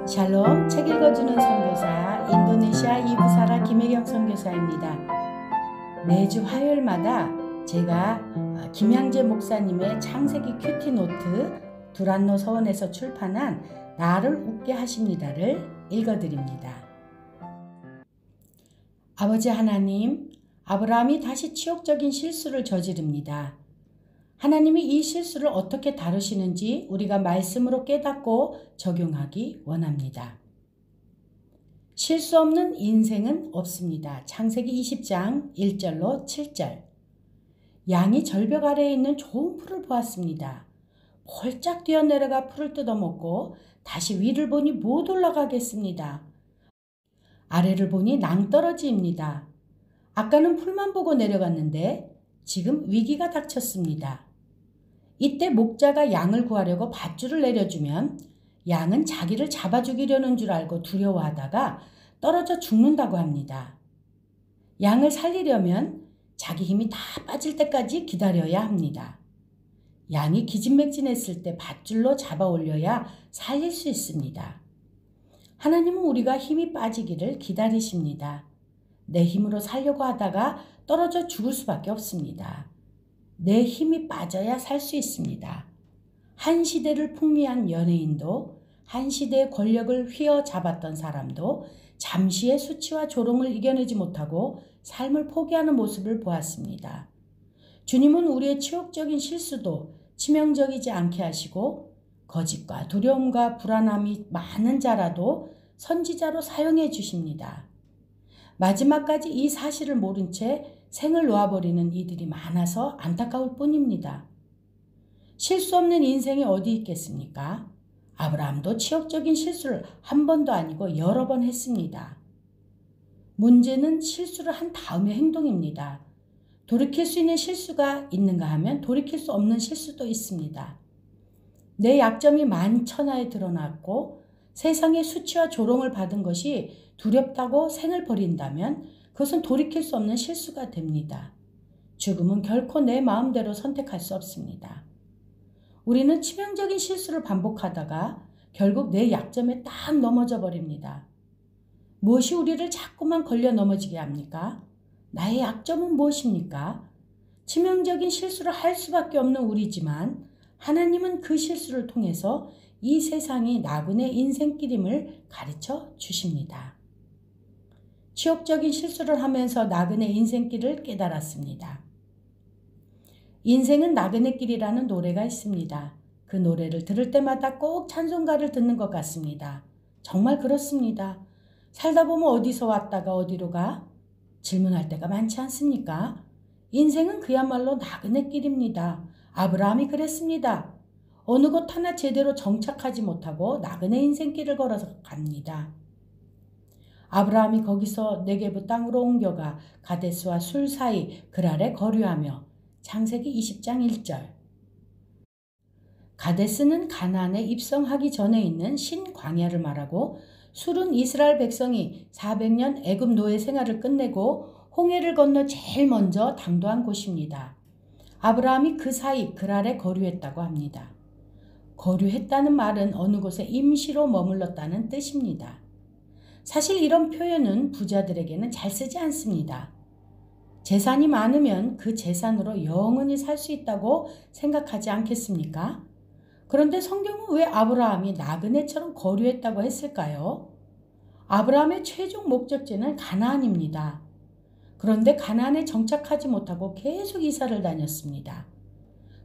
샬롬, 책 읽어주는 선교사 인도네시아 이부사라 김혜경 선교사입니다. 매주 화요일마다 제가 김양재 목사님의 창세기 큐티 노트 두란노 서원에서 출판한 나를 웃게 하십니다를 읽어드립니다. 아버지 하나님, 아브라함이 다시 치욕적인 실수를 저지릅니다. 하나님이 이 실수를 어떻게 다루시는지 우리가 말씀으로 깨닫고 적용하기 원합니다. 실수 없는 인생은 없습니다. 창세기 20장 1절로 7절. 양이 절벽 아래에 있는 좋은 풀을 보았습니다. 폴짝 뛰어내려가 풀을 뜯어먹고 다시 위를 보니 못 올라가겠습니다. 아래를 보니 낭떠러지입니다. 아까는 풀만 보고 내려갔는데 지금 위기가 닥쳤습니다. 이때 목자가 양을 구하려고 밧줄을 내려주면 양은 자기를 잡아 죽이려는 줄 알고 두려워하다가 떨어져 죽는다고 합니다. 양을 살리려면 자기 힘이 다 빠질 때까지 기다려야 합니다. 양이 기진맥진했을 때 밧줄로 잡아 올려야 살릴 수 있습니다. 하나님은 우리가 힘이 빠지기를 기다리십니다. 내 힘으로 살려고 하다가 떨어져 죽을 수밖에 없습니다. 내 힘이 빠져야 살 수 있습니다. 한 시대를 풍미한 연예인도, 한 시대의 권력을 휘어잡았던 사람도 잠시의 수치와 조롱을 이겨내지 못하고 삶을 포기하는 모습을 보았습니다. 주님은 우리의 치욕적인 실수도 치명적이지 않게 하시고 거짓과 두려움과 불안함이 많은 자라도 선지자로 사용해 주십니다. 마지막까지 이 사실을 모른 채 생을 놓아버리는 이들이 많아서 안타까울 뿐입니다. 실수 없는 인생이 어디 있겠습니까? 아브라함도 치욕적인 실수를 한 번도 아니고 여러 번 했습니다. 문제는 실수를 한 다음의 행동입니다. 돌이킬 수 있는 실수가 있는가 하면 돌이킬 수 없는 실수도 있습니다. 내 약점이 만천하에 드러났고 세상의 수치와 조롱을 받은 것이 두렵다고 생을 버린다면 그것은 돌이킬 수 없는 실수가 됩니다. 죽음은 결코 내 마음대로 선택할 수 없습니다. 우리는 치명적인 실수를 반복하다가 결국 내 약점에 딱 넘어져 버립니다. 무엇이 우리를 자꾸만 걸려 넘어지게 합니까? 나의 약점은 무엇입니까? 치명적인 실수를 할 수밖에 없는 우리지만 하나님은 그 실수를 통해서 이 세상이 나그네 인생길임을 가르쳐 주십니다. 치욕적인 실수를 하면서 나그네 인생길을 깨달았습니다. 인생은 나그네길이라는 노래가 있습니다. 그 노래를 들을 때마다 꼭 찬송가를 듣는 것 같습니다. 정말 그렇습니다. 살다 보면 어디서 왔다가 어디로 가? 질문할 때가 많지 않습니까? 인생은 그야말로 나그네길입니다. 아브라함이 그랬습니다. 어느 곳 하나 제대로 정착하지 못하고 나그네 인생길을 걸어서 갑니다. 아브라함이 거기서 네게브 땅으로 옮겨가 가데스와 술 사이 그랄에 거류하며 창세기 20장 1절. 가데스는 가나안에 입성하기 전에 있는 신광야를 말하고 술은 이스라엘 백성이 400년 애굽 노예 생활을 끝내고 홍해를 건너 제일 먼저 당도한 곳입니다. 아브라함이 그 사이 그랄에 거류했다고 합니다. 거류했다는 말은 어느 곳에 임시로 머물렀다는 뜻입니다. 사실 이런 표현은 부자들에게는 잘 쓰지 않습니다. 재산이 많으면 그 재산으로 영원히 살 수 있다고 생각하지 않겠습니까? 그런데 성경은 왜 아브라함이 나그네처럼 거류했다고 했을까요? 아브라함의 최종 목적지는 가나안입니다. 그런데 가나안에 정착하지 못하고 계속 이사를 다녔습니다.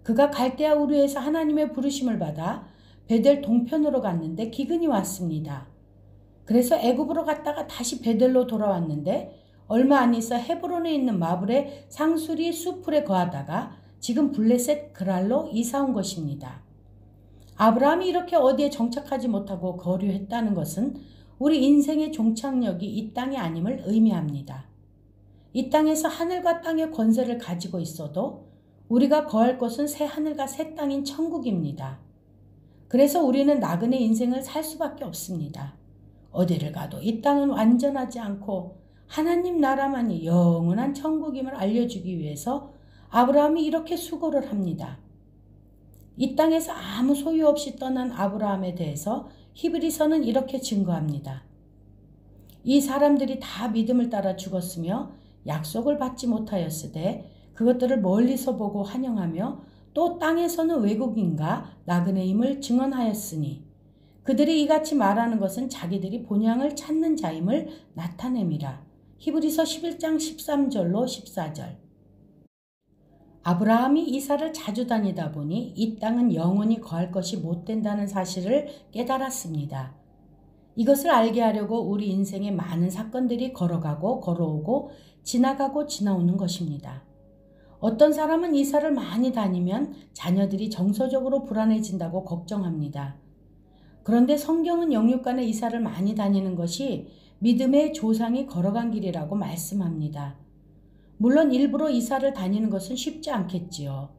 그가 갈대아 우르에서 하나님의 부르심을 받아 베델 동편으로 갔는데 기근이 왔습니다. 그래서 애굽으로 갔다가 다시 베델로 돌아왔는데 얼마 안 있어 헤브론에 있는 마블의 상수리 수풀에 거하다가 지금 블레셋 그랄로 이사 온 것입니다. 아브라함이 이렇게 어디에 정착하지 못하고 거류했다는 것은 우리 인생의 종착역이 이 땅이 아님을 의미합니다. 이 땅에서 하늘과 땅의 권세를 가지고 있어도 우리가 거할 곳은 새 하늘과 새 땅인 천국입니다. 그래서 우리는 나그네 인생을 살 수밖에 없습니다. 어디를 가도 이 땅은 완전하지 않고 하나님 나라만이 영원한 천국임을 알려주기 위해서 아브라함이 이렇게 수고를 합니다. 이 땅에서 아무 소유 없이 떠난 아브라함에 대해서 히브리서는 이렇게 증거합니다. 이 사람들이 다 믿음을 따라 죽었으며 약속을 받지 못하였으되 그것들을 멀리서 보고 환영하며 또 땅에서는 외국인과 나그네임을 증언하였으니 그들이 이같이 말하는 것은 자기들이 본향을 찾는 자임을 나타냄이라. 히브리서 11장 13절로 14절. 아브라함이 이사를 자주 다니다 보니 이 땅은 영원히 거할 것이 못 된다는 사실을 깨달았습니다. 이것을 알게 하려고 우리 인생에 많은 사건들이 걸어가고 걸어오고 지나가고 지나오는 것입니다. 어떤 사람은 이사를 많이 다니면 자녀들이 정서적으로 불안해진다고 걱정합니다. 그런데 성경은 영육간의 이사를 많이 다니는 것이 믿음의 조상이 걸어간 길이라고 말씀합니다. 물론 일부러 이사를 다니는 것은 쉽지 않겠지요.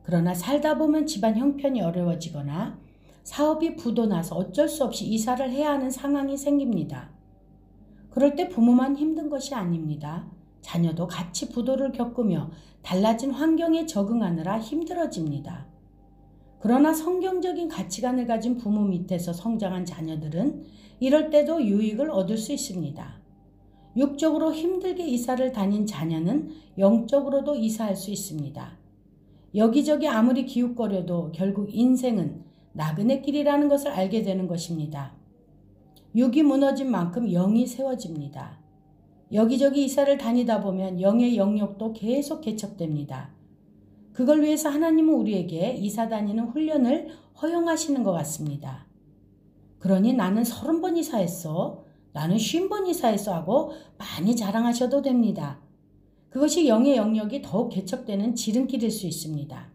그러나 살다 보면 집안 형편이 어려워지거나 사업이 부도나서 어쩔 수 없이 이사를 해야 하는 상황이 생깁니다. 그럴 때 부모만 힘든 것이 아닙니다. 자녀도 같이 부도를 겪으며 달라진 환경에 적응하느라 힘들어집니다. 그러나 성경적인 가치관을 가진 부모 밑에서 성장한 자녀들은 이럴 때도 유익을 얻을 수 있습니다. 육적으로 힘들게 이사를 다닌 자녀는 영적으로도 이사할 수 있습니다. 여기저기 아무리 기웃거려도 결국 인생은 나그네길이라는 것을 알게 되는 것입니다. 육이 무너진 만큼 영이 세워집니다. 여기저기 이사를 다니다 보면 영의 영역도 계속 개척됩니다. 그걸 위해서 하나님은 우리에게 이사 다니는 훈련을 허용하시는 것 같습니다. 그러니 나는 30번 이사했어. 나는 50번 이사했어 하고 많이 자랑하셔도 됩니다. 그것이 영의 영역이 더욱 개척되는 지름길일 수 있습니다.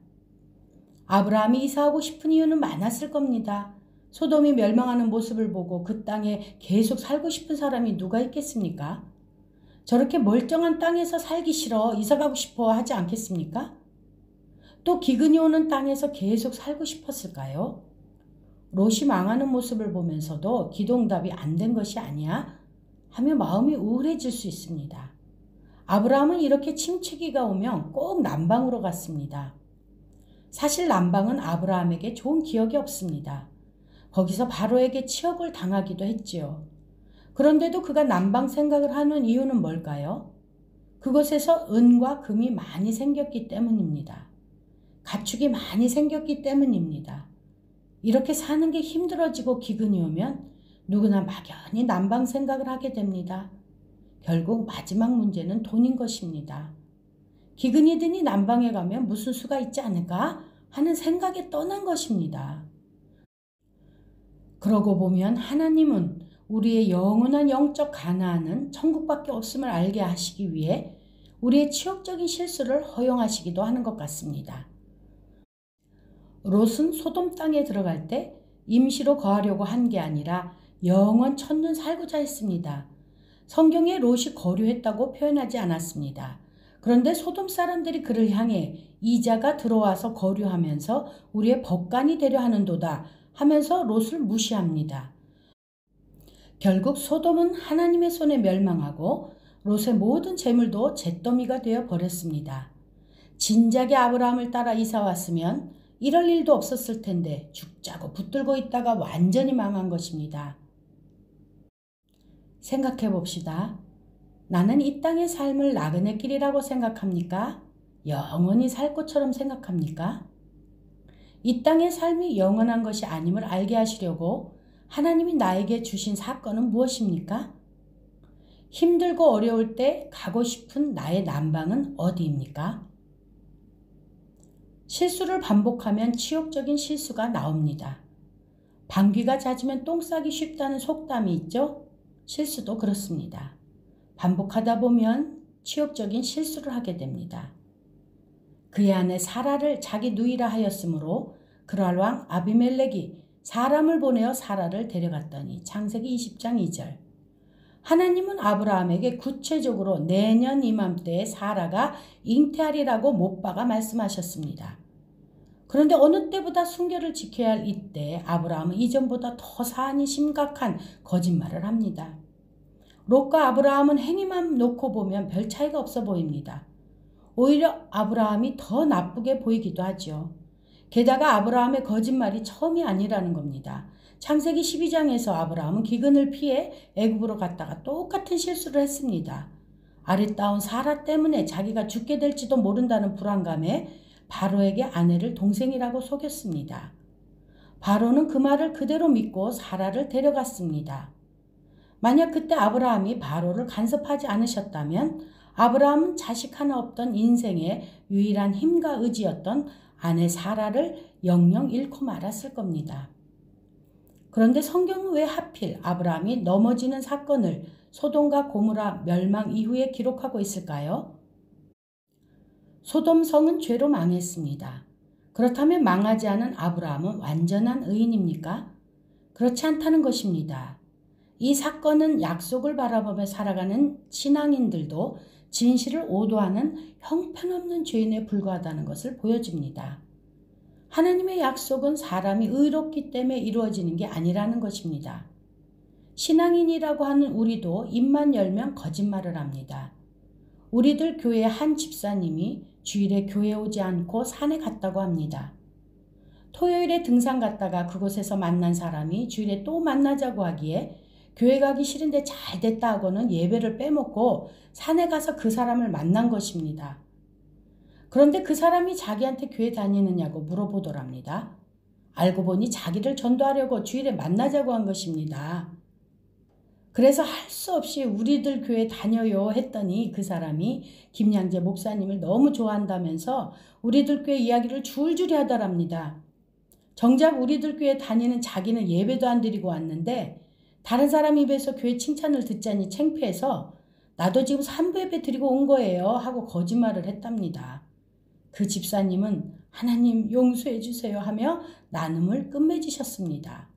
아브라함이 이사하고 싶은 이유는 많았을 겁니다. 소돔이 멸망하는 모습을 보고 그 땅에 계속 살고 싶은 사람이 누가 있겠습니까? 저렇게 멀쩡한 땅에서 살기 싫어 이사가고 싶어 하지 않겠습니까? 또 기근이 오는 땅에서 계속 살고 싶었을까요? 롯이 망하는 모습을 보면서도 기도응답이 안 된 것이 아니야 하며 마음이 우울해질 수 있습니다. 아브라함은 이렇게 침체기가 오면 꼭 남방으로 갔습니다. 사실 남방은 아브라함에게 좋은 기억이 없습니다. 거기서 바로에게 치욕을 당하기도 했지요. 그런데도 그가 남방 생각을 하는 이유는 뭘까요? 그곳에서 은과 금이 많이 생겼기 때문입니다. 가축이 많이 생겼기 때문입니다. 이렇게 사는 게 힘들어지고 기근이 오면 누구나 막연히 남방 생각을 하게 됩니다. 결국 마지막 문제는 돈인 것입니다. 기근이 드니 남방에 가면 무슨 수가 있지 않을까 하는 생각에 떠난 것입니다. 그러고 보면 하나님은 우리의 영원한 영적 가나안은 천국밖에 없음을 알게 하시기 위해 우리의 치욕적인 실수를 허용하시기도 하는 것 같습니다. 롯은 소돔 땅에 들어갈 때 임시로 거하려고 한 게 아니라 영원 천년 살고자 했습니다. 성경에 롯이 거류했다고 표현하지 않았습니다. 그런데 소돔 사람들이 그를 향해 이자가 들어와서 거류하면서 우리의 법관이 되려 하는도다 하면서 롯을 무시합니다. 결국 소돔은 하나님의 손에 멸망하고 롯의 모든 재물도 잿더미가 되어 버렸습니다. 진작에 아브라함을 따라 이사 왔으면 이럴 일도 없었을 텐데 죽자고 붙들고 있다가 완전히 망한 것입니다. 생각해 봅시다. 나는 이 땅의 삶을 나그네 길이라고 생각합니까? 영원히 살 것처럼 생각합니까? 이 땅의 삶이 영원한 것이 아님을 알게 하시려고 하나님이 나에게 주신 사건은 무엇입니까? 힘들고 어려울 때 가고 싶은 나의 남방은 어디입니까? 실수를 반복하면 치욕적인 실수가 나옵니다. 방귀가 잦으면 똥 싸기 쉽다는 속담이 있죠? 실수도 그렇습니다. 반복하다 보면 치욕적인 실수를 하게 됩니다. 그의 아내 사라를 자기 누이라 하였으므로 그랄 왕 아비멜렉이 사람을 보내어 사라를 데려갔더니 창세기 20장 2절. 하나님은 아브라함에게 구체적으로 내년 이맘때에 사라가 잉태하리라고 못 박아 말씀하셨습니다. 그런데 어느 때보다 순결을 지켜야 할 이때 아브라함은 이전보다 더 사안이 심각한 거짓말을 합니다. 롯과 아브라함은 행위만 놓고 보면 별 차이가 없어 보입니다. 오히려 아브라함이 더 나쁘게 보이기도 하죠. 게다가 아브라함의 거짓말이 처음이 아니라는 겁니다. 창세기 12장에서 아브라함은 기근을 피해 애굽으로 갔다가 똑같은 실수를 했습니다. 아리따운 사라 때문에 자기가 죽게 될지도 모른다는 불안감에 바로에게 아내를 동생이라고 속였습니다. 바로는 그 말을 그대로 믿고 사라를 데려갔습니다. 만약 그때 아브라함이 바로를 간섭하지 않으셨다면 아브라함은 자식 하나 없던 인생의 유일한 힘과 의지였던 아내 사라를 영영 잃고 말았을 겁니다. 그런데 성경은 왜 하필 아브라함이 넘어지는 사건을 소돔과 고모라 멸망 이후에 기록하고 있을까요? 소돔 성은 죄로 망했습니다. 그렇다면 망하지 않은 아브라함은 완전한 의인입니까? 그렇지 않다는 것입니다. 이 사건은 약속을 바라보며 살아가는 신앙인들도 진실을 오도하는 형편없는 죄인에 불과하다는 것을 보여줍니다. 하나님의 약속은 사람이 의롭기 때문에 이루어지는 게 아니라는 것입니다. 신앙인이라고 하는 우리도 입만 열면 거짓말을 합니다. 우리들 교회 한 집사님이 주일에 교회 오지 않고 산에 갔다고 합니다. 토요일에 등산 갔다가 그곳에서 만난 사람이 주일에 또 만나자고 하기에 교회 가기 싫은데 잘 됐다 하고는 예배를 빼먹고 산에 가서 그 사람을 만난 것입니다. 그런데 그 사람이 자기한테 교회 다니느냐고 물어보더랍니다. 알고 보니 자기를 전도하려고 주일에 만나자고 한 것입니다. 그래서 할 수 없이 우리들 교회 다녀요 했더니 그 사람이 김양재 목사님을 너무 좋아한다면서 우리들 교회 이야기를 줄줄이 하더랍니다. 정작 우리들 교회 다니는 자기는 예배도 안 드리고 왔는데 다른 사람 입에서 교회 칭찬을 듣자니 창피해서 나도 지금 산부 예배 드리고 온 거예요 하고 거짓말을 했답니다. 그 집사님은 하나님 용서해 주세요 하며 나눔을 끝맺으셨습니다.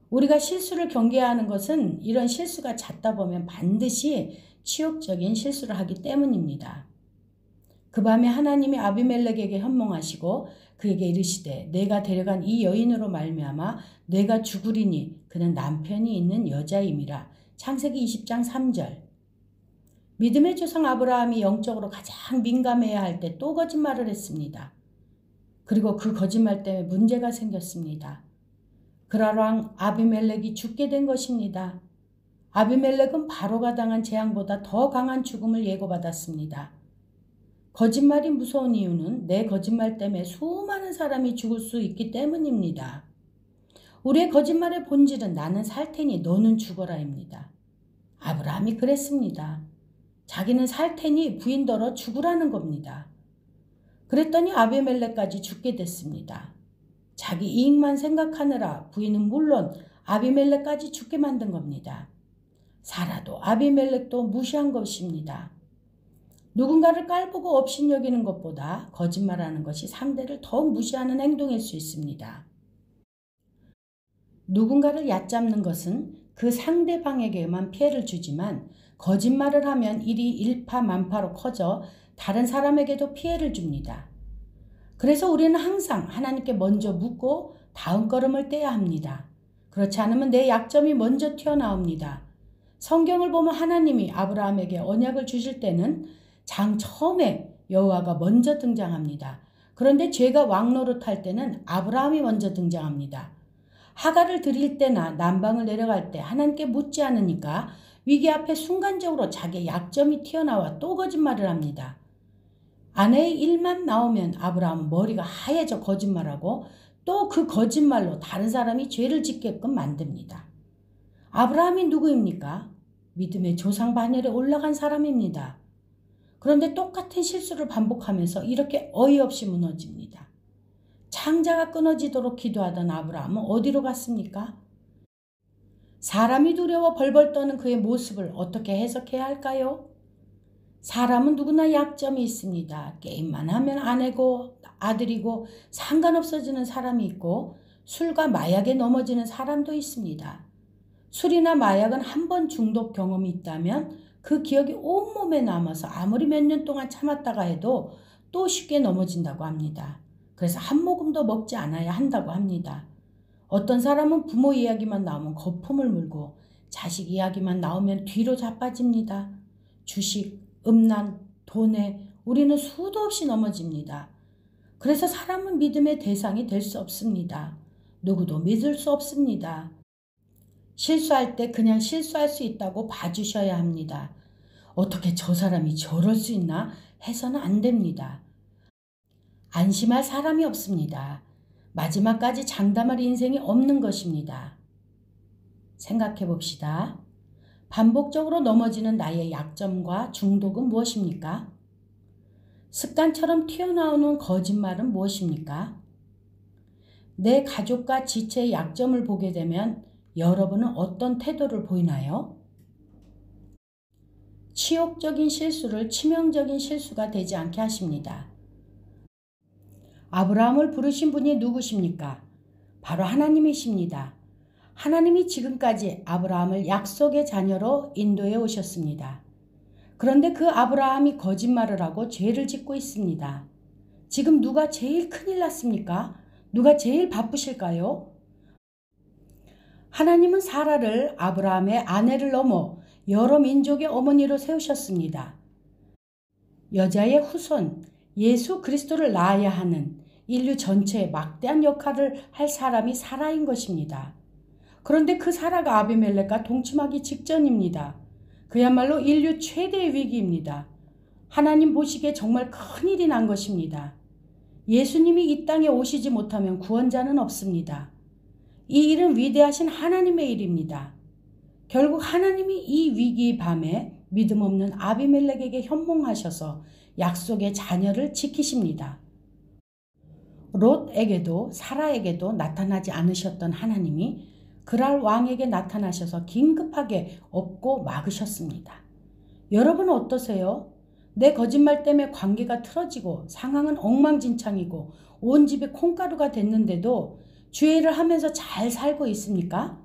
우리가 실수를 경계해야 하는 것은 이런 실수가 잦다 보면 반드시 치욕적인 실수를 하기 때문입니다. 그 밤에 하나님이 아비멜렉에게 현몽하시고 그에게 이르시되 내가 데려간 이 여인으로 말미암아 내가 죽으리니 그는 남편이 있는 여자임이라. 창세기 20장 3절. 믿음의 조상 아브라함이 영적으로 가장 민감해야 할 때 또 거짓말을 했습니다. 그리고 그 거짓말 때문에 문제가 생겼습니다. 그러랑 아비멜렉이 죽게 된 것입니다. 아비멜렉은 바로가 당한 재앙보다 더 강한 죽음을 예고받았습니다. 거짓말이 무서운 이유는 내 거짓말 때문에 수많은 사람이 죽을 수 있기 때문입니다. 우리의 거짓말의 본질은 나는 살 테니 너는 죽어라입니다. 아브라함이 그랬습니다. 자기는 살 테니 부인더러 죽으라는 겁니다. 그랬더니 아비멜렉까지 죽게 됐습니다. 자기 이익만 생각하느라 부인은 물론 아비멜렉까지 죽게 만든 겁니다. 사라도 아비멜렉도 무시한 것입니다. 누군가를 깔보고 업신여기는 것보다 거짓말하는 것이 상대를 더욱 무시하는 행동일 수 있습니다. 누군가를 얕잡는 것은 그 상대방에게만 피해를 주지만 거짓말을 하면 일이 일파만파로 커져 다른 사람에게도 피해를 줍니다. 그래서 우리는 항상 하나님께 먼저 묻고 다음 걸음을 떼야 합니다. 그렇지 않으면 내 약점이 먼저 튀어나옵니다. 성경을 보면 하나님이 아브라함에게 언약을 주실 때는 장 처음에 여호와가 먼저 등장합니다. 그런데 죄가 왕노릇할 때는 아브라함이 먼저 등장합니다. 하갈을 드릴 때나 남방을 내려갈 때 하나님께 묻지 않으니까 위기 앞에 순간적으로 자기의 약점이 튀어나와 또 거짓말을 합니다. 아내의 일만 나오면 아브라함은 머리가 하얘져 거짓말하고 또 그 거짓말로 다른 사람이 죄를 짓게끔 만듭니다. 아브라함이 누구입니까? 믿음의 조상 반열에 올라간 사람입니다. 그런데 똑같은 실수를 반복하면서 이렇게 어이없이 무너집니다. 창자가 끊어지도록 기도하던 아브라함은 어디로 갔습니까? 사람이 두려워 벌벌 떠는 그의 모습을 어떻게 해석해야 할까요? 사람은 누구나 약점이 있습니다. 게임만 하면 아내고 아들이고 상관없어지는 사람이 있고 술과 마약에 넘어지는 사람도 있습니다. 술이나 마약은 한 번 중독 경험이 있다면 그 기억이 온몸에 남아서 아무리 몇 년 동안 참았다가 해도 또 쉽게 넘어진다고 합니다. 그래서 한 모금도 먹지 않아야 한다고 합니다. 어떤 사람은 부모 이야기만 나오면 거품을 물고 자식 이야기만 나오면 뒤로 자빠집니다. 주식, 음란, 돈에 우리는 수도 없이 넘어집니다. 그래서 사람은 믿음의 대상이 될 수 없습니다. 누구도 믿을 수 없습니다. 실수할 때 그냥 실수할 수 있다고 봐주셔야 합니다. 어떻게 저 사람이 저럴 수 있나 해서는 안 됩니다. 안심할 사람이 없습니다. 마지막까지 장담할 인생이 없는 것입니다. 생각해 봅시다. 반복적으로 넘어지는 나의 약점과 중독은 무엇입니까? 습관처럼 튀어나오는 거짓말은 무엇입니까? 내 가족과 지체의 약점을 보게 되면 여러분은 어떤 태도를 보이나요? 치욕적인 실수를 치명적인 실수가 되지 않게 하십니다. 아브라함을 부르신 분이 누구십니까? 바로 하나님이십니다. 하나님이 지금까지 아브라함을 약속의 자녀로 인도해 오셨습니다. 그런데 그 아브라함이 거짓말을 하고 죄를 짓고 있습니다. 지금 누가 제일 큰일 났습니까? 누가 제일 바쁘실까요? 하나님은 사라를 아브라함의 아내를 넘어 여러 민족의 어머니로 세우셨습니다. 여자의 후손 예수 그리스도를 낳아야 하는 인류 전체에 막대한 역할을 할 사람이 사라인 것입니다. 그런데 그 사라가 아비멜렉과 동침하기 직전입니다. 그야말로 인류 최대의 위기입니다. 하나님 보시기에 정말 큰일이 난 것입니다. 예수님이 이 땅에 오시지 못하면 구원자는 없습니다. 이 일은 위대하신 하나님의 일입니다. 결국 하나님이 이 위기의 밤에 믿음 없는 아비멜렉에게 현몽하셔서 약속의 자녀를 지키십니다. 롯에게도 사라에게도 나타나지 않으셨던 하나님이 그랄 왕에게 나타나셔서 긴급하게 업고 막으셨습니다. 여러분은 어떠세요? 내 거짓말 때문에 관계가 틀어지고 상황은 엉망진창이고 온 집이 콩가루가 됐는데도 주의를 하면서 잘 살고 있습니까?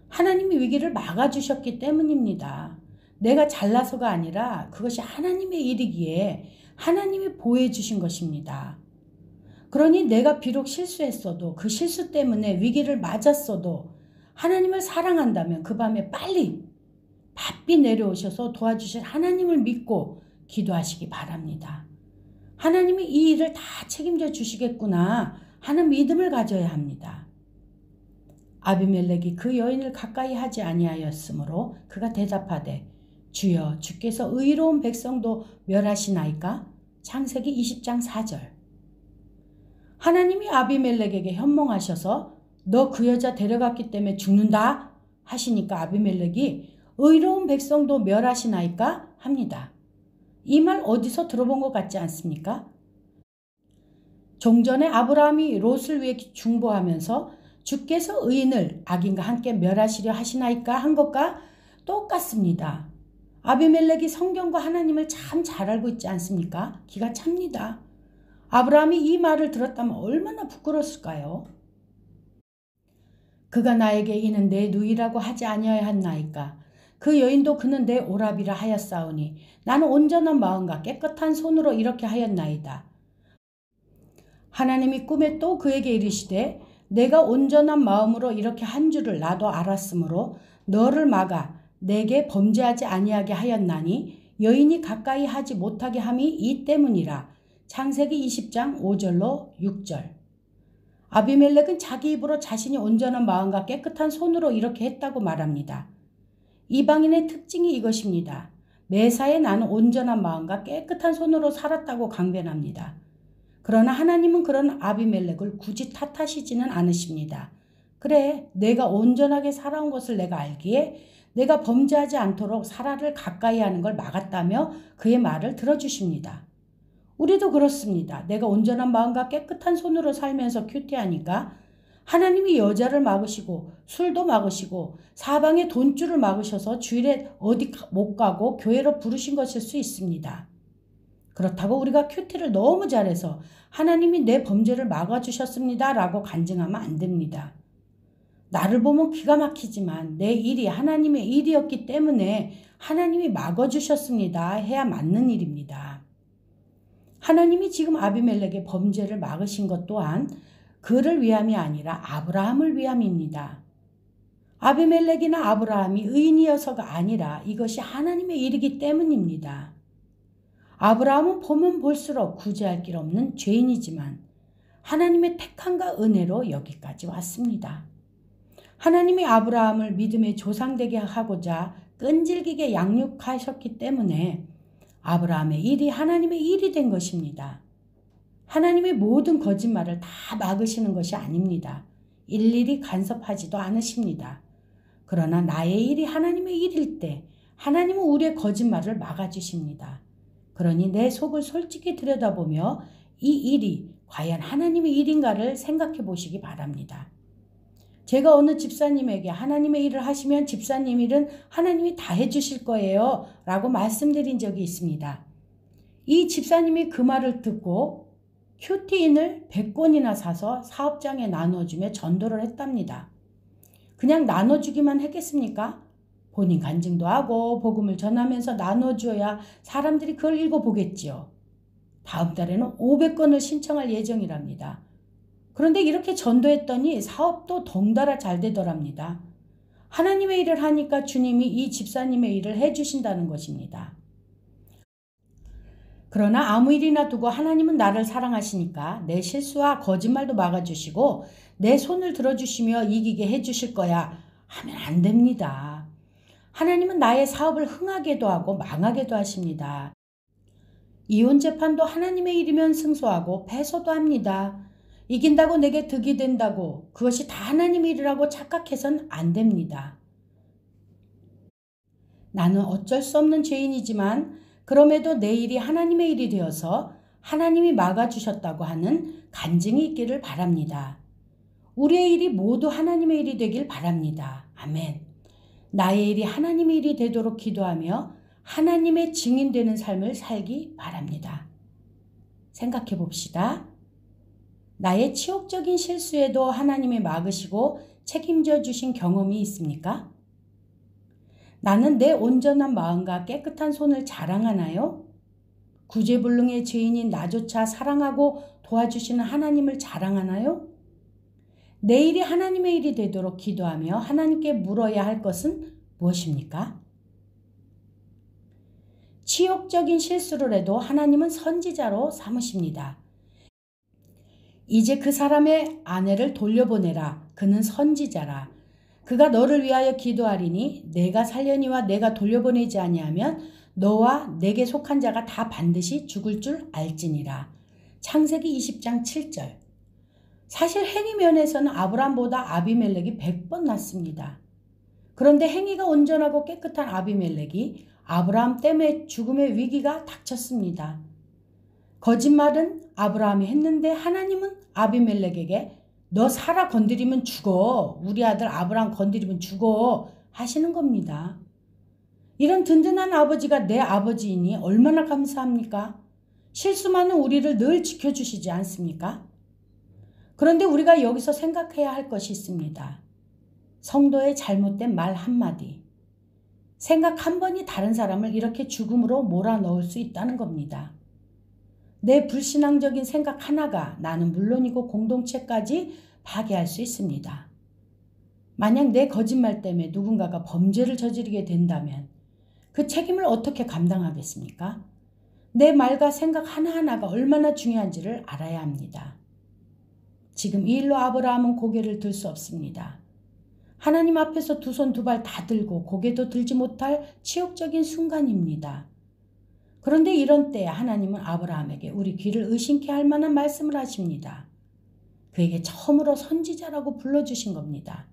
하나님이 위기를 막아주셨기 때문입니다. 내가 잘나서가 아니라 그것이 하나님의 일이기에 하나님이 보호해주신 것입니다. 그러니 내가 비록 실수했어도 그 실수 때문에 위기를 맞았어도 하나님을 사랑한다면 그 밤에 빨리 바삐 내려오셔서 도와주실 하나님을 믿고 기도하시기 바랍니다. 하나님이 이 일을 다 책임져 주시겠구나 하는 믿음을 가져야 합니다. 아비멜렉이 그 여인을 가까이 하지 아니하였으므로 그가 대답하되 주여 주께서 의로운 백성도 멸하시나이까? 창세기 20장 4절. 하나님이 아비멜렉에게 현몽하셔서 너 그 여자 데려갔기 때문에 죽는다 하시니까 아비멜렉이 의로운 백성도 멸하시나이까? 합니다. 이 말 어디서 들어본 것 같지 않습니까? 종전에 아브라함이 롯을 위해 중보하면서 주께서 의인을 악인과 함께 멸하시려 하시나이까 한 것과 똑같습니다. 아비멜렉이 성경과 하나님을 참 잘 알고 있지 않습니까? 기가 찹니다. 아브라함이 이 말을 들었다면 얼마나 부끄러웠을까요? 그가 나에게 이는 내 누이라고 하지 아니하였나이까? 그 여인도 그는 내 오라비라 하였사오니 나는 온전한 마음과 깨끗한 손으로 이렇게 하였나이다. 하나님이 꿈에 또 그에게 이르시되 내가 온전한 마음으로 이렇게 한 줄을 나도 알았으므로 너를 막아 내게 범죄하지 아니하게 하였나니 여인이 가까이 하지 못하게 함이 이 때문이라. 창세기 20장 5절로 6절. 아비멜렉은 자기 입으로 자신이 온전한 마음과 깨끗한 손으로 이렇게 했다고 말합니다. 이방인의 특징이 이것입니다. 매사에 나는 온전한 마음과 깨끗한 손으로 살았다고 강변합니다. 그러나 하나님은 그런 아비멜렉을 굳이 탓하시지는 않으십니다. 그래, 내가 온전하게 살아온 것을 내가 알기에 내가 범죄하지 않도록 사라를 가까이 하는 걸 막았다며 그의 말을 들어주십니다. 우리도 그렇습니다. 내가 온전한 마음과 깨끗한 손으로 살면서 큐티하니까 하나님이 여자를 막으시고 술도 막으시고 사방에 돈줄을 막으셔서 주일에 어디 못 가고 교회로 부르신 것일 수 있습니다. 그렇다고 우리가 큐티를 너무 잘해서 하나님이 내 범죄를 막아주셨습니다 라고 간증하면 안 됩니다. 나를 보면 기가 막히지만 내 일이 하나님의 일이었기 때문에 하나님이 막아주셨습니다 해야 맞는 일입니다. 하나님이 지금 아비멜렉의 범죄를 막으신 것 또한 그를 위함이 아니라 아브라함을 위함입니다. 아비멜렉이나 아브라함이 의인이어서가 아니라 이것이 하나님의 일이기 때문입니다. 아브라함은 보면 볼수록 구제할 길 없는 죄인이지만 하나님의 택함과 은혜로 여기까지 왔습니다. 하나님이 아브라함을 믿음의 조상 되게 하고자 끈질기게 양육하셨기 때문에 아브라함의 일이 하나님의 일이 된 것입니다. 하나님의 모든 거짓말을 다 막으시는 것이 아닙니다. 일일이 간섭하지도 않으십니다. 그러나 나의 일이 하나님의 일일 때 하나님은 우리의 거짓말을 막아주십니다. 그러니 내 속을 솔직히 들여다보며 이 일이 과연 하나님의 일인가를 생각해 보시기 바랍니다. 제가 어느 집사님에게 하나님의 일을 하시면 집사님 일은 하나님이 다 해주실 거예요 라고 말씀드린 적이 있습니다. 이 집사님이 그 말을 듣고 큐티인을 100권이나 사서 사업장에 나눠주며 전도를 했답니다. 그냥 나눠주기만 했겠습니까? 본인 간증도 하고 복음을 전하면서 나눠줘야 사람들이 그걸 읽어보겠지요. 다음 달에는 500건을 신청할 예정이랍니다. 그런데 이렇게 전도했더니 사업도 덩달아 잘 되더랍니다. 하나님의 일을 하니까 주님이 이 집사님의 일을 해주신다는 것입니다. 그러나 아무 일이나 두고 하나님은 나를 사랑하시니까 내 실수와 거짓말도 막아주시고 내 손을 들어주시며 이기게 해주실 거야 하면 안 됩니다. 하나님은 나의 사업을 흥하게도 하고 망하게도 하십니다. 이혼 재판도 하나님의 일이면 승소하고 패소도 합니다. 이긴다고 내게 득이 된다고 그것이 다 하나님의 일이라고 착각해서는 안 됩니다. 나는 어쩔 수 없는 죄인이지만 그럼에도 내 일이 하나님의 일이 되어서 하나님이 막아주셨다고 하는 간증이 있기를 바랍니다. 우리의 일이 모두 하나님의 일이 되길 바랍니다. 아멘. 나의 일이 하나님의 일이 되도록 기도하며 하나님의 증인되는 삶을 살기 바랍니다. 생각해 봅시다. 나의 치욕적인 실수에도 하나님이 막으시고 책임져 주신 경험이 있습니까? 나는 내 온전한 마음과 깨끗한 손을 자랑하나요? 구제불능의 죄인인 나조차 사랑하고 도와주시는 하나님을 자랑하나요? 내 일이 하나님의 일이 되도록 기도하며 하나님께 물어야 할 것은 무엇입니까? 치욕적인 실수를 해도 하나님은 선지자로 삼으십니다. 이제 그 사람의 아내를 돌려보내라. 그는 선지자라. 그가 너를 위하여 기도하리니 내가 살려니와 내가 돌려보내지 아니하면 너와 내게 속한 자가 다 반드시 죽을 줄 알지니라. 창세기 20장 7절. 사실 행위 면에서는 아브람보다 아비멜렉이 100번 낫습니다. 그런데 행위가 온전하고 깨끗한 아비멜렉이 아브라함 때문에 죽음의 위기가 닥쳤습니다. 거짓말은 아브라함이 했는데 하나님은 아비멜렉에게 너 사라 건드리면 죽어. 우리 아들 아브라함 건드리면 죽어. 하시는 겁니다. 이런 든든한 아버지가 내 아버지이니 얼마나 감사합니까? 실수 많은 우리를 늘 지켜주시지 않습니까? 그런데 우리가 여기서 생각해야 할 것이 있습니다. 성도의 잘못된 말 한마디. 생각 한 번이 다른 사람을 이렇게 죽음으로 몰아넣을 수 있다는 겁니다. 내 불신앙적인 생각 하나가 나는 물론이고 공동체까지 파괴할 수 있습니다. 만약 내 거짓말 때문에 누군가가 범죄를 저지르게 된다면 그 책임을 어떻게 감당하겠습니까? 내 말과 생각 하나하나가 얼마나 중요한지를 알아야 합니다. 지금 이 일로 아브라함은 고개를 들 수 없습니다. 하나님 앞에서 두 손 두 발 다 들고 고개도 들지 못할 치욕적인 순간입니다. 그런데 이런 때에 하나님은 아브라함에게 우리 귀를 의심케 할 만한 말씀을 하십니다. 그에게 처음으로 선지자라고 불러주신 겁니다.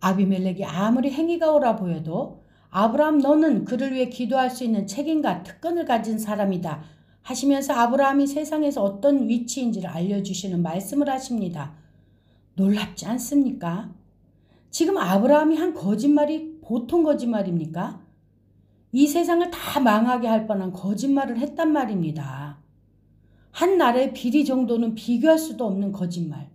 아비멜렉이 아무리 행위가 옳아 보여도 아브라함 너는 그를 위해 기도할 수 있는 책임과 특권을 가진 사람이다 하시면서 아브라함이 세상에서 어떤 위치인지를 알려주시는 말씀을 하십니다. 놀랍지 않습니까? 지금 아브라함이 한 거짓말이 보통 거짓말입니까? 이 세상을 다 망하게 할 뻔한 거짓말을 했단 말입니다. 한 나라의 비리 정도는 비교할 수도 없는 거짓말.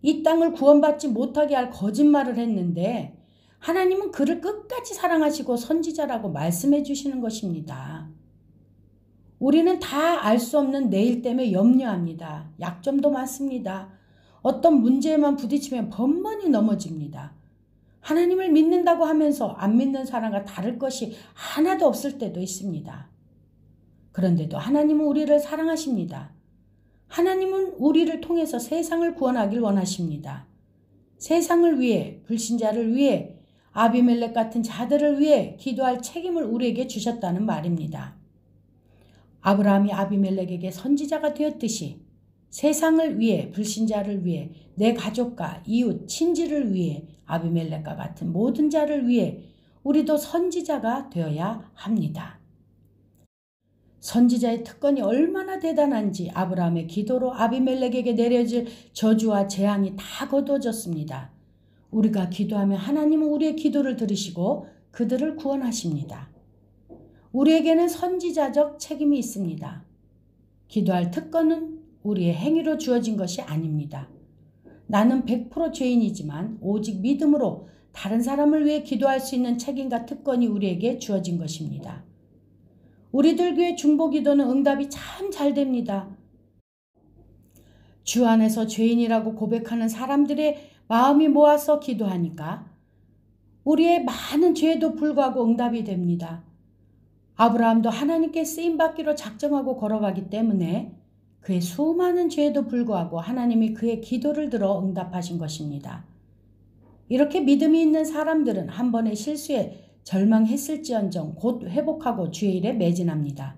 이 땅을 구원받지 못하게 할 거짓말을 했는데 하나님은 그를 끝까지 사랑하시고 선지자라고 말씀해 주시는 것입니다. 우리는 다 알 수 없는 내일 때문에 염려합니다. 약점도 많습니다. 어떤 문제에만 부딪히면 번번이 넘어집니다. 하나님을 믿는다고 하면서 안 믿는 사람과 다를 것이 하나도 없을 때도 있습니다. 그런데도 하나님은 우리를 사랑하십니다. 하나님은 우리를 통해서 세상을 구원하길 원하십니다. 세상을 위해, 불신자를 위해, 아비멜렉 같은 자들을 위해 기도할 책임을 우리에게 주셨다는 말입니다. 아브라함이 아비멜렉에게 선지자가 되었듯이 세상을 위해, 불신자를 위해, 내 가족과 이웃, 친지를 위해, 아비멜렉과 같은 모든 자를 위해 우리도 선지자가 되어야 합니다. 선지자의 특권이 얼마나 대단한지 아브라함의 기도로 아비멜렉에게 내려질 저주와 재앙이 다 거두어졌습니다. 우리가 기도하면 하나님은 우리의 기도를 들으시고 그들을 구원하십니다. 우리에게는 선지자적 책임이 있습니다. 기도할 특권은 우리의 행위로 주어진 것이 아닙니다. 나는 100% 죄인이지만 오직 믿음으로 다른 사람을 위해 기도할 수 있는 책임과 특권이 우리에게 주어진 것입니다. 우리들 교회 중보기도는 응답이 참 잘 됩니다. 주 안에서 죄인이라고 고백하는 사람들의 마음이 모아서 기도하니까 우리의 많은 죄에도 불구하고 응답이 됩니다. 아브라함도 하나님께 쓰임받기로 작정하고 걸어가기 때문에 그의 수많은 죄에도 불구하고 하나님이 그의 기도를 들어 응답하신 것입니다. 이렇게 믿음이 있는 사람들은 한 번의 실수에 절망했을지언정 곧 회복하고 주의 일에 매진합니다.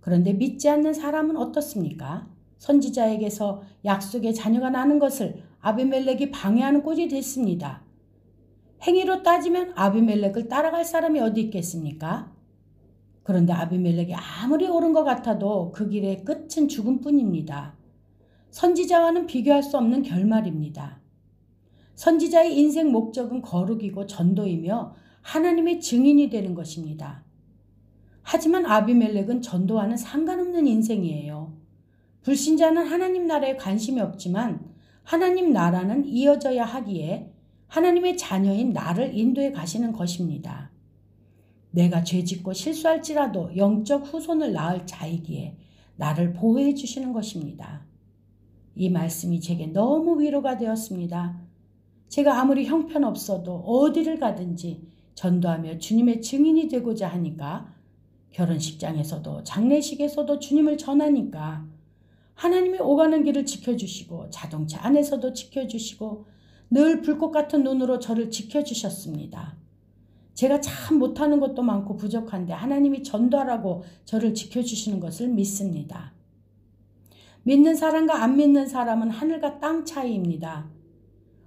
그런데 믿지 않는 사람은 어떻습니까? 선지자에게서 약속의 자녀가 나는 것을 아비멜렉이 방해하는 꼴이 됐습니다. 행위로 따지면 아비멜렉을 따라갈 사람이 어디 있겠습니까? 그런데 아비멜렉이 아무리 옳은 것 같아도 그 길의 끝은 죽음뿐입니다. 선지자와는 비교할 수 없는 결말입니다. 선지자의 인생 목적은 거룩이고 전도이며 하나님의 증인이 되는 것입니다. 하지만 아비멜렉은 전도와는 상관없는 인생이에요. 불신자는 하나님 나라에 관심이 없지만 하나님 나라는 이어져야 하기에 하나님의 자녀인 나를 인도해 가시는 것입니다. 내가 죄짓고 실수할지라도 영적 후손을 낳을 자이기에 나를 보호해 주시는 것입니다. 이 말씀이 제게 너무 위로가 되었습니다. 제가 아무리 형편없어도 어디를 가든지 전도하며 주님의 증인이 되고자 하니까, 결혼식장에서도 장례식에서도 주님을 전하니까 하나님이 오가는 길을 지켜주시고 자동차 안에서도 지켜주시고 늘 불꽃 같은 눈으로 저를 지켜주셨습니다. 제가 참 못하는 것도 많고 부족한데 하나님이 전도하라고 저를 지켜주시는 것을 믿습니다. 믿는 사람과 안 믿는 사람은 하늘과 땅 차이입니다.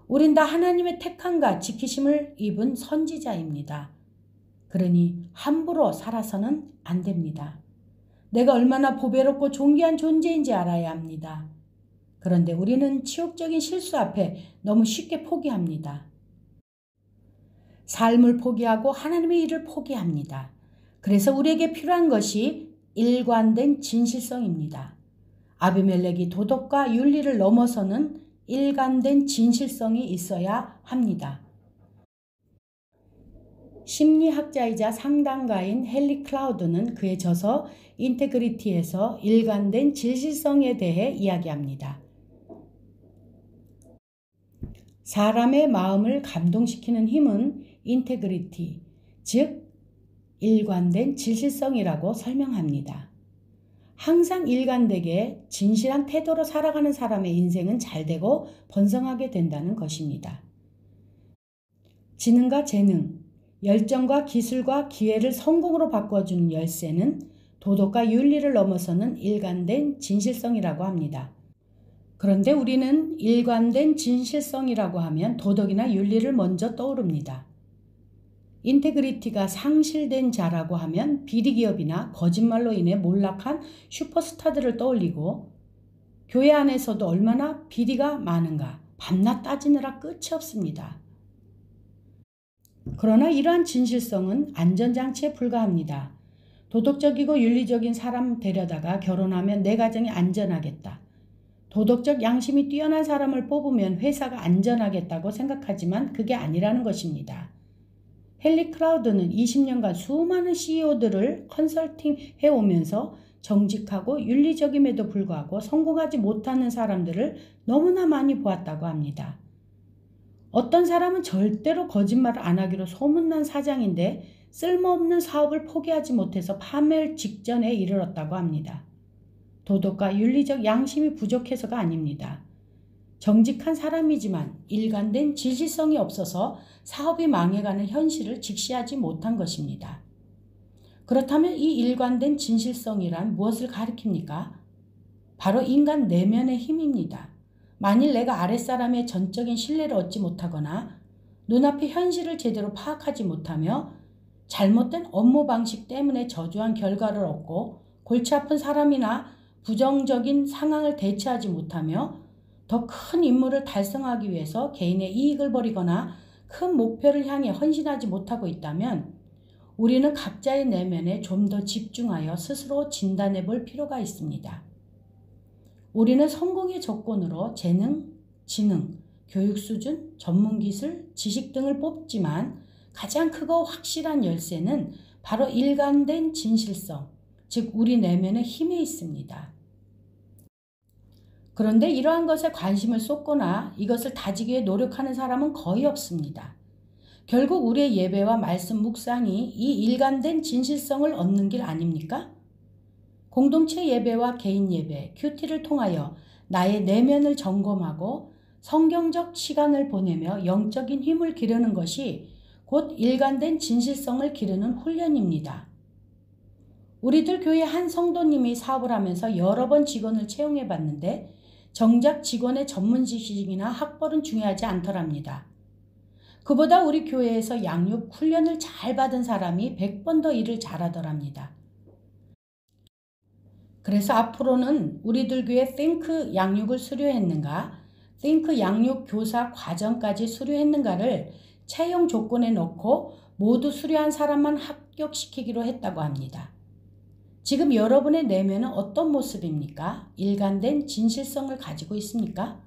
우린 다 하나님의 택함과 지키심을 입은 선지자입니다. 그러니 함부로 살아서는 안 됩니다. 내가 얼마나 보배롭고 존귀한 존재인지 알아야 합니다. 그런데 우리는 치욕적인 실수 앞에 너무 쉽게 포기합니다. 삶을 포기하고 하나님의 일을 포기합니다. 그래서 우리에게 필요한 것이 일관된 진실성입니다. 아비멜렉이 도덕과 윤리를 넘어서는 일관된 진실성이 있어야 합니다. 심리학자이자 상담가인 헨리 클라우드는 그의 저서 인테그리티에서 일관된 진실성에 대해 이야기합니다. 사람의 마음을 감동시키는 힘은 인테그리티, 즉 일관된 진실성이라고 설명합니다. 항상 일관되게 진실한 태도로 살아가는 사람의 인생은 잘되고 번성하게 된다는 것입니다. 지능과 재능, 열정과 기술과 기회를 성공으로 바꿔주는 열쇠는 도덕과 윤리를 넘어서는 일관된 진실성이라고 합니다. 그런데 우리는 일관된 진실성이라고 하면 도덕이나 윤리를 먼저 떠오릅니다. 인테그리티가 상실된 자라고 하면 비리기업이나 거짓말로 인해 몰락한 슈퍼스타들을 떠올리고, 교회 안에서도 얼마나 비리가 많은가 밤낮 따지느라 끝이 없습니다. 그러나 이러한 진실성은 안전장치에 불과합니다. 도덕적이고 윤리적인 사람 데려다가 결혼하면 내 가정이 안전하겠다. 도덕적 양심이 뛰어난 사람을 뽑으면 회사가 안전하겠다고 생각하지만 그게 아니라는 것입니다. 헨리 클라우드는 20년간 수많은 CEO들을 컨설팅해 오면서 정직하고 윤리적임에도 불구하고 성공하지 못하는 사람들을 너무나 많이 보았다고 합니다. 어떤 사람은 절대로 거짓말을 안 하기로 소문난 사장인데 쓸모없는 사업을 포기하지 못해서 파멸 직전에 이르렀다고 합니다. 도덕과 윤리적 양심이 부족해서가 아닙니다. 정직한 사람이지만 일관된 진실성이 없어서 사업이 망해가는 현실을 직시하지 못한 것입니다. 그렇다면 이 일관된 진실성이란 무엇을 가리킵니까? 바로 인간 내면의 힘입니다. 만일 내가 아랫사람의 전적인 신뢰를 얻지 못하거나 눈앞의 현실을 제대로 파악하지 못하며 잘못된 업무 방식 때문에 저조한 결과를 얻고 골치 아픈 사람이나 부정적인 상황을 대처하지 못하며 더 큰 임무를 달성하기 위해서 개인의 이익을 버리거나 큰 목표를 향해 헌신하지 못하고 있다면 우리는 각자의 내면에 좀 더 집중하여 스스로 진단해 볼 필요가 있습니다. 우리는 성공의 조건으로 재능, 지능, 교육 수준, 전문 기술, 지식 등을 뽑지만 가장 크고 확실한 열쇠는 바로 일관된 진실성, 즉 우리 내면의 힘에 있습니다. 그런데 이러한 것에 관심을 쏟거나 이것을 다지기 위해 노력하는 사람은 거의 없습니다. 결국 우리의 예배와 말씀 묵상이 이 일관된 진실성을 얻는 길 아닙니까? 공동체 예배와 개인 예배, 큐티를 통하여 나의 내면을 점검하고 성경적 시간을 보내며 영적인 힘을 기르는 것이 곧 일관된 진실성을 기르는 훈련입니다. 우리들 교회 한 성도님이 사업을 하면서 여러 번 직원을 채용해 봤는데 정작 직원의 전문 지식이나 학벌은 중요하지 않더랍니다. 그보다 우리 교회에서 양육 훈련을 잘 받은 사람이 100번 더 일을 잘하더랍니다. 그래서 앞으로는 우리들 교회 think 양육을 수료했는가, think 양육 교사 과정까지 수료했는가를 채용 조건에 넣고 모두 수료한 사람만 합격시키기로 했다고 합니다. 지금 여러분의 내면은 어떤 모습입니까? 일관된 진실성을 가지고 있습니까?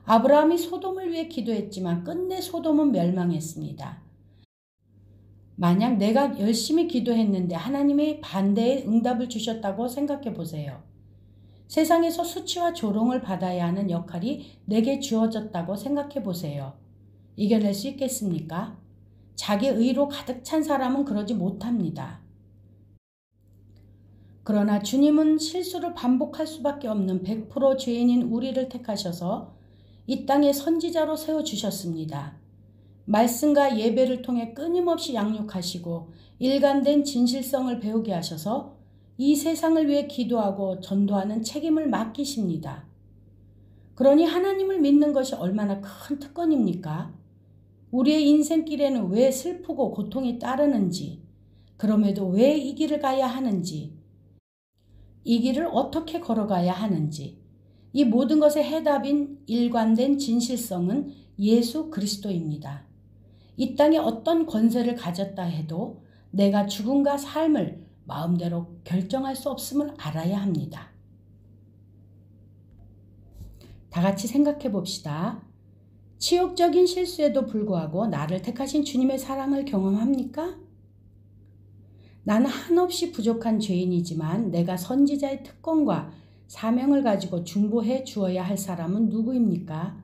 아브라함이 소돔을 위해 기도했지만 끝내 소돔은 멸망했습니다. 만약 내가 열심히 기도했는데 하나님의 반대의 응답을 주셨다고 생각해 보세요. 세상에서 수치와 조롱을 받아야 하는 역할이 내게 주어졌다고 생각해 보세요. 이겨낼 수 있겠습니까? 자기 의로 가득 찬 사람은 그러지 못합니다. 그러나 주님은 실수를 반복할 수밖에 없는 100% 죄인인 우리를 택하셔서 이 땅에 선지자로 세워주셨습니다. 말씀과 예배를 통해 끊임없이 양육하시고 일관된 진실성을 배우게 하셔서 이 세상을 위해 기도하고 전도하는 책임을 맡기십니다. 그러니 하나님을 믿는 것이 얼마나 큰 특권입니까? 우리의 인생길에는 왜 슬프고 고통이 따르는지, 그럼에도 왜 이 길을 가야 하는지, 이 길을 어떻게 걸어가야 하는지, 이 모든 것의 해답인 일관된 진실성은 예수 그리스도입니다. 이 땅에 어떤 권세를 가졌다 해도 내가 죽음과 삶을 마음대로 결정할 수 없음을 알아야 합니다. 다 같이 생각해 봅시다. 치욕적인 실수에도 불구하고 나를 택하신 주님의 사랑을 경험합니까? 나는 한없이 부족한 죄인이지만 내가 선지자의 특권과 사명을 가지고 중보해 주어야 할 사람은 누구입니까?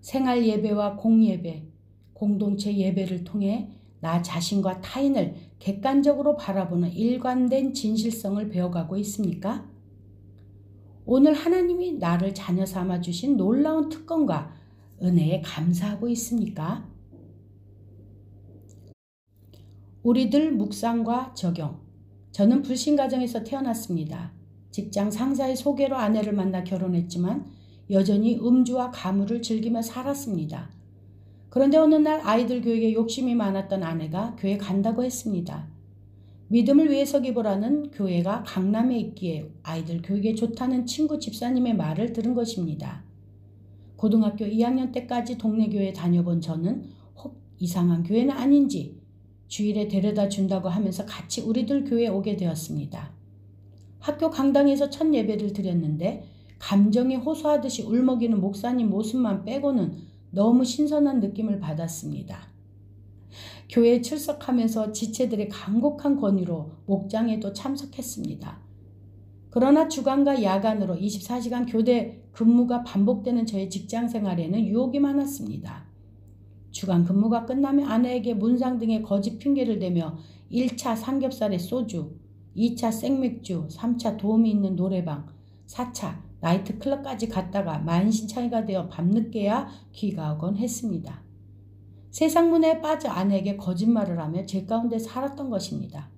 생활 예배와 공예배, 공동체 예배를 통해 나 자신과 타인을 객관적으로 바라보는 일관된 진실성을 배워가고 있습니까? 오늘 하나님이 나를 자녀 삼아 주신 놀라운 특권과 은혜에 감사하고 있습니까? 우리들 묵상과 적용. 저는 불신 가정에서 태어났습니다. 직장 상사의 소개로 아내를 만나 결혼했지만 여전히 음주와 가물을 즐기며 살았습니다. 그런데 어느 날 아이들 교육에 욕심이 많았던 아내가 교회 간다고 했습니다. 믿음을 위해서 기부라는 교회가 강남에 있기에 아이들 교육에 좋다는 친구 집사님의 말을 들은 것입니다. 고등학교 2학년 때까지 동네 교회 다녀본 저는 혹 이상한 교회는 아닌지 주일에 데려다 준다고 하면서 같이 우리들 교회에 오게 되었습니다. 학교 강당에서 첫 예배를 드렸는데 감정이 호소하듯이 울먹이는 목사님 모습만 빼고는 너무 신선한 느낌을 받았습니다. 교회에 출석하면서 지체들의 간곡한 권유로 목장에도 참석했습니다. 그러나 주간과 야간으로 24시간 교대 근무가 반복되는 저의 직장 생활에는 유혹이 많았습니다. 주간 근무가 끝나면 아내에게 문상 등의 거짓 핑계를 대며 1차 삼겹살에 소주, 2차 생맥주, 3차 도움이 있는 노래방, 4차 나이트클럽까지 갔다가 만신창이가 되어 밤늦게야 귀가하곤 했습니다. 세상문에 빠져 아내에게 거짓말을 하며 제 가운데 살았던 것입니다.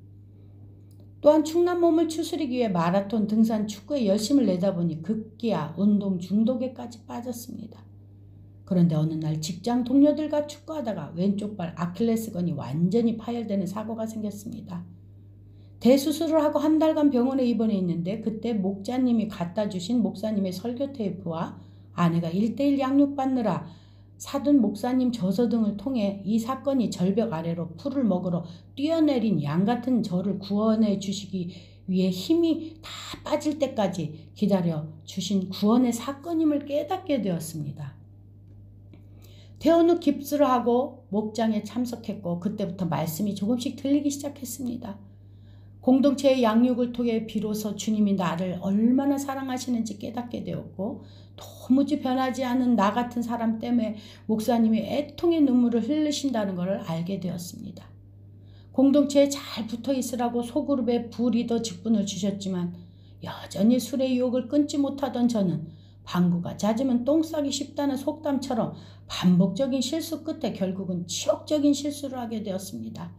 또한 충남 몸을 추스리기 위해 마라톤, 등산, 축구에 열심을 내다 보니 급기야 운동 중독에까지 빠졌습니다. 그런데 어느 날 직장 동료들과 축구하다가 왼쪽 발 아킬레스건이 완전히 파열되는 사고가 생겼습니다. 대수술을 하고 한 달간 병원에 입원해 있는데 그때 목자님이 갖다 주신 목사님의 설교 테이프와 아내가 1:1 양육받느라 사둔 목사님 저서 등을 통해 이 사건이 절벽 아래로 풀을 먹으러 뛰어내린 양 같은 저를 구원해 주시기 위해 힘이 다 빠질 때까지 기다려 주신 구원의 사건임을 깨닫게 되었습니다. 퇴원 후 깁스를 하고 목장에 참석했고 그때부터 말씀이 조금씩 들리기 시작했습니다. 공동체의 양육을 통해 비로소 주님이 나를 얼마나 사랑하시는지 깨닫게 되었고 도무지 변하지 않은 나 같은 사람 때문에 목사님이 애통의 눈물을 흘리신다는 것을 알게 되었습니다. 공동체에 잘 붙어 있으라고 소그룹의 부리더 직분을 주셨지만 여전히 술의 유혹을 끊지 못하던 저는 방구가 잦으면 똥 싸기 쉽다는 속담처럼 반복적인 실수 끝에 결국은 치욕적인 실수를 하게 되었습니다.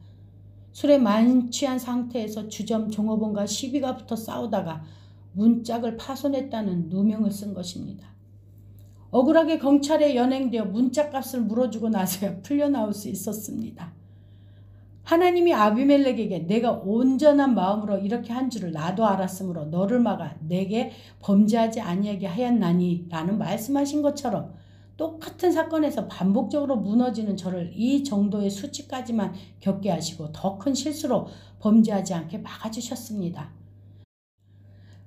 술에 만취한 상태에서 주점 종업원과 시비가 붙어 싸우다가 문짝을 파손했다는 누명을 쓴 것입니다. 억울하게 경찰에 연행되어 문짝값을 물어주고 나서야 풀려나올 수 있었습니다. 하나님이 아비멜렉에게 내가 온전한 마음으로 이렇게 한 줄을 나도 알았으므로 너를 막아 내게 범죄하지 아니하게 하였나니 라는 말씀하신 것처럼 똑같은 사건에서 반복적으로 무너지는 저를 이 정도의 수치까지만 겪게 하시고 더 큰 실수로 범죄하지 않게 막아주셨습니다.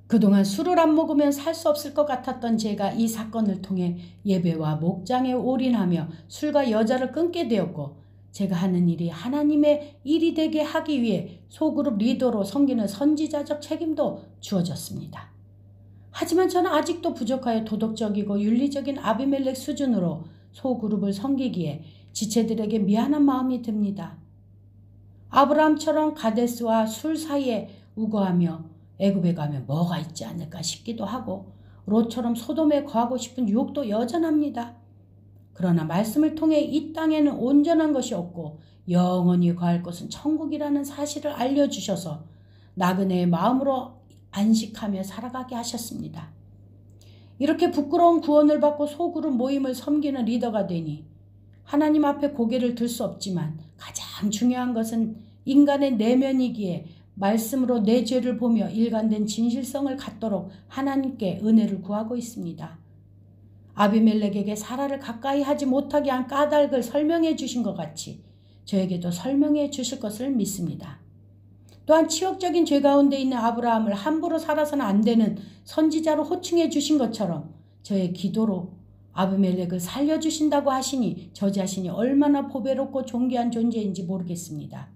그동안 술을 안 먹으면 살 수 없을 것 같았던 제가 이 사건을 통해 예배와 목장에 올인하며 술과 여자를 끊게 되었고 제가 하는 일이 하나님의 일이 되게 하기 위해 소그룹 리더로 섬기는 선지자적 책임도 주어졌습니다. 하지만 저는 아직도 부족하여 도덕적이고 윤리적인 아비멜렉 수준으로 소그룹을 섬기기에 지체들에게 미안한 마음이 듭니다. 아브라함처럼 가데스와 술 사이에 우거하며 애굽에 가면 뭐가 있지 않을까 싶기도 하고 롯처럼 소돔에 거하고 싶은 유혹도 여전합니다. 그러나 말씀을 통해 이 땅에는 온전한 것이 없고 영원히 거할 것은 천국이라는 사실을 알려주셔서 나그네의 마음으로 안식하며 살아가게 하셨습니다. 이렇게 부끄러운 구원을 받고 소그룹 모임을 섬기는 리더가 되니 하나님 앞에 고개를 들 수 없지만 가장 중요한 것은 인간의 내면이기에 말씀으로 내 죄를 보며 일관된 진실성을 갖도록 하나님께 은혜를 구하고 있습니다. 아비멜렉에게 사라를 가까이 하지 못하게 한 까닭을 설명해 주신 것 같이 저에게도 설명해 주실 것을 믿습니다. 또한 치욕적인 죄 가운데 있는 아브라함을 함부로 살아서는 안 되는 선지자로 호칭해 주신 것처럼 저의 기도로 아비멜렉을 살려주신다고 하시니 저 자신이 얼마나 보배롭고 존귀한 존재인지 모르겠습니다.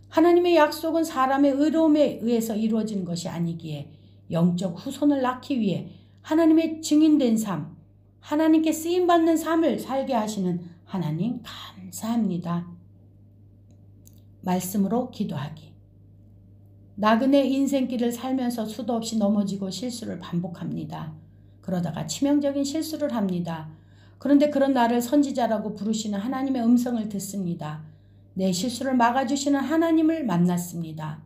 하나님의 약속은 사람의 의로움에 의해서 이루어지는 것이 아니기에 영적 후손을 낳기 위해 하나님의 증인된 삶, 하나님께 쓰임받는 삶을 살게 하시는 하나님 감사합니다. 말씀으로 기도하기. 나그네 인생길을 살면서 수도 없이 넘어지고 실수를 반복합니다. 그러다가 치명적인 실수를 합니다. 그런데 그런 나를 선지자라고 부르시는 하나님의 음성을 듣습니다. 내 실수를 막아주시는 하나님을 만났습니다.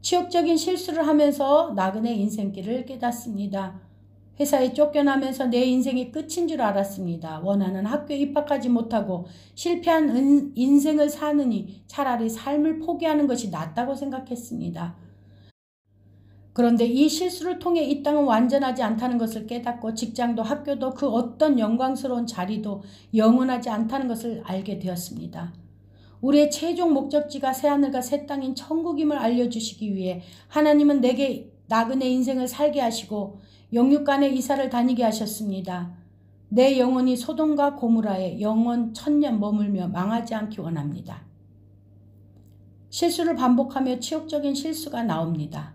치욕적인 실수를 하면서 나그네 인생길을 깨닫습니다. 회사에 쫓겨나면서 내 인생이 끝인 줄 알았습니다. 원하는 학교에 입학하지 못하고 실패한 인생을 사느니 차라리 삶을 포기하는 것이 낫다고 생각했습니다. 그런데 이 실수를 통해 이 땅은 완전하지 않다는 것을 깨닫고 직장도 학교도 그 어떤 영광스러운 자리도 영원하지 않다는 것을 알게 되었습니다. 우리의 최종 목적지가 새하늘과 새 땅인 천국임을 알려주시기 위해 하나님은 내게 나그네 인생을 살게 하시고 영육간의 이사를 다니게 하셨습니다. 내 영혼이 소돔과 고무라에 영원 천년 머물며 망하지 않기 원합니다. 실수를 반복하며 치욕적인 실수가 나옵니다.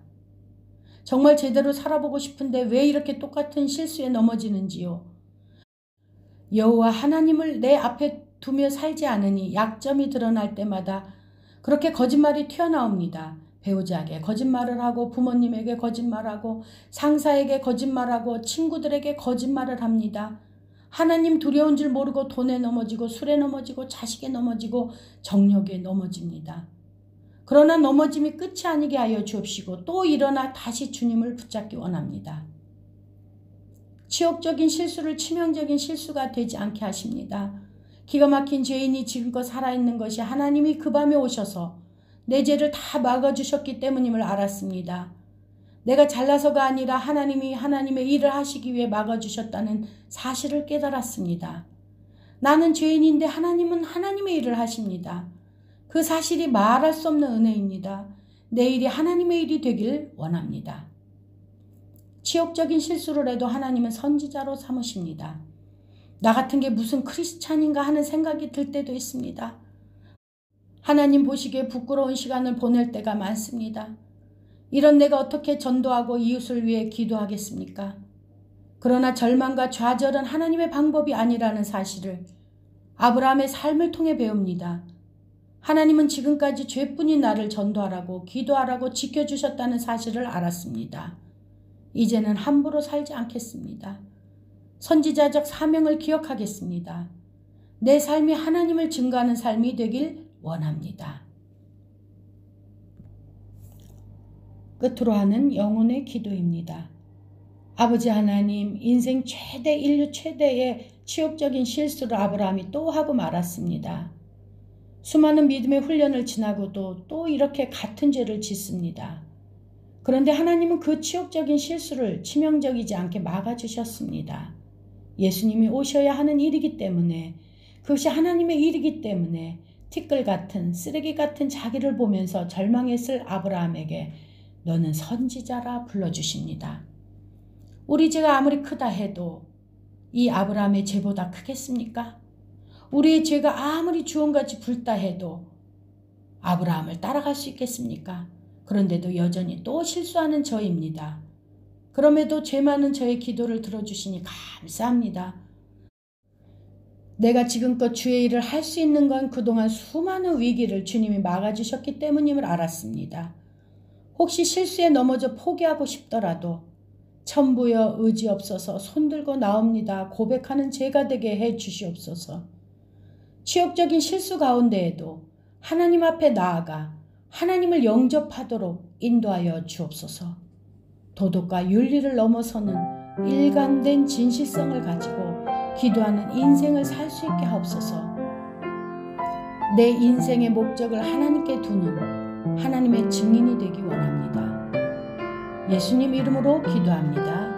정말 제대로 살아보고 싶은데 왜 이렇게 똑같은 실수에 넘어지는지요? 여호와 하나님을 내 앞에 두며 살지 않으니 약점이 드러날 때마다 그렇게 거짓말이 튀어나옵니다. 배우자에게 거짓말을 하고 부모님에게 거짓말하고 상사에게 거짓말하고 친구들에게 거짓말을 합니다. 하나님 두려운 줄 모르고 돈에 넘어지고 술에 넘어지고 자식에 넘어지고 정욕에 넘어집니다. 그러나 넘어짐이 끝이 아니게 하여 주옵시고 또 일어나 다시 주님을 붙잡기 원합니다. 치욕적인 실수를 치명적인 실수가 되지 않게 하십니다. 기가 막힌 죄인이 지금껏 살아있는 것이 하나님이 그 밤에 오셔서 내 죄를 다 막아주셨기 때문임을 알았습니다. 내가 잘나서가 아니라 하나님이 하나님의 일을 하시기 위해 막아주셨다는 사실을 깨달았습니다. 나는 죄인인데 하나님은 하나님의 일을 하십니다. 그 사실이 말할 수 없는 은혜입니다. 내 일이 하나님의 일이 되길 원합니다. 치욕적인 실수를 해도 하나님은 선지자로 삼으십니다. 나 같은 게 무슨 크리스찬인가 하는 생각이 들 때도 있습니다. 하나님 보시기에 부끄러운 시간을 보낼 때가 많습니다. 이런 내가 어떻게 전도하고 이웃을 위해 기도하겠습니까? 그러나 절망과 좌절은 하나님의 방법이 아니라는 사실을 아브라함의 삶을 통해 배웁니다. 하나님은 지금까지 죄뿐인 나를 전도하라고 기도하라고 지켜주셨다는 사실을 알았습니다. 이제는 함부로 살지 않겠습니다. 선지자적 사명을 기억하겠습니다. 내 삶이 하나님을 증거하는 삶이 되길 원합니다. 끝으로 하는 영혼의 기도입니다. 아버지 하나님, 인생 최대 인류 최대의 치욕적인 실수를 아브라함이 또 하고 말았습니다. 수많은 믿음의 훈련을 지나고도 또 이렇게 같은 죄를 짓습니다. 그런데 하나님은 그 치욕적인 실수를 치명적이지 않게 막아주셨습니다. 예수님이 오셔야 하는 일이기 때문에, 그것이 하나님의 일이기 때문에 티끌 같은 쓰레기 같은 자기를 보면서 절망했을 아브라함에게 너는 선지자라 불러주십니다. 우리 죄가 아무리 크다 해도 이 아브라함의 죄보다 크겠습니까? 우리의 죄가 아무리 주홍같이 붉다 해도 아브라함을 따라갈 수 있겠습니까? 그런데도 여전히 또 실수하는 저입니다. 그럼에도 죄 많은 저의 기도를 들어주시니 감사합니다. 내가 지금껏 주의 일을 할 수 있는 건 그동안 수많은 위기를 주님이 막아주셨기 때문임을 알았습니다. 혹시 실수에 넘어져 포기하고 싶더라도 천부여 의지 없어서 손들고 나옵니다. 고백하는 제가 되게 해 주시옵소서. 치욕적인 실수 가운데에도 하나님 앞에 나아가 하나님을 영접하도록 인도하여 주옵소서. 도덕과 윤리를 넘어서는 일관된 진실성을 가지고 기도하는 인생을 살 수 있게 하옵소서. 내 인생의 목적을 하나님께 두는 하나님의 증인이 되기 원합니다. 예수님 이름으로 기도합니다.